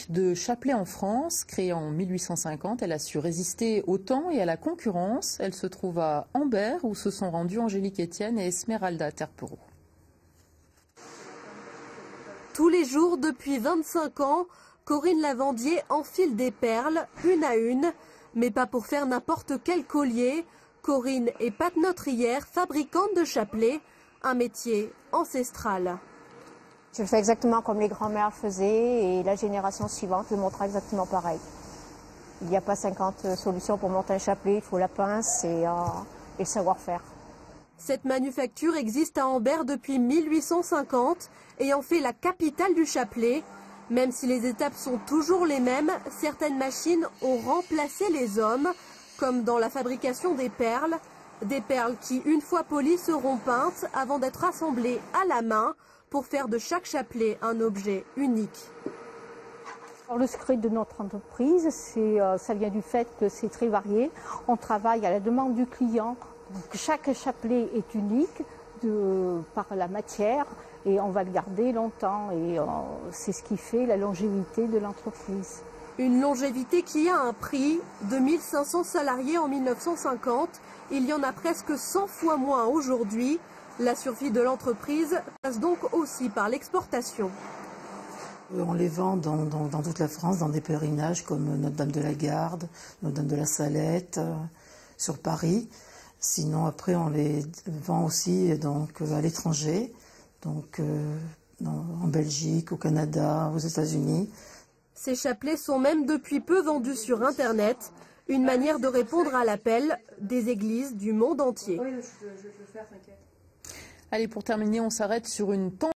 de chapelet en France, créée en 1850, elle a su résister au temps et à la concurrence. Elle se trouve à Ambert où se sont rendus Angélique Etienne et Esmeralda Terpereau. Tous les jours depuis 25 ans, Corinne Lavandier enfile des perles, une à une, mais pas pour faire n'importe quel collier. Corinne est pâte-notrière, fabricante de chapelets, un métier ancestral. Je fais exactement comme les grands-mères faisaient et la génération suivante le montrera exactement pareil. Il n'y a pas 50 solutions pour monter un chapelet, il faut la pince et le savoir-faire. Cette manufacture existe à Ambert depuis 1850 et en fait la capitale du chapelet. Même si les étapes sont toujours les mêmes, certaines machines ont remplacé les hommes, comme dans la fabrication des perles qui, une fois polies, seront peintes avant d'être assemblées à la main pour faire de chaque chapelet un objet unique. Le secret de notre entreprise, ça vient du fait que c'est très varié. On travaille à la demande du client. Donc, chaque chapelet est unique par la matière et on va le garder longtemps. Et c'est ce qui fait la longévité de l'entreprise. Une longévité qui a un prix. De 1500 salariés en 1950, il y en a presque 100 fois moins aujourd'hui. La survie de l'entreprise passe donc aussi par l'exportation. On les vend dans toute la France, dans des pèlerinages comme Notre-Dame de la Garde, Notre-Dame de la Salette, sur Paris. Sinon, après, on les vend aussi donc, à l'étranger, donc en Belgique, au Canada, aux États-Unis. Ces chapelets sont même depuis peu vendus sur Internet, une manière de répondre à l'appel des églises du monde entier. Allez, pour terminer, on s'arrête sur une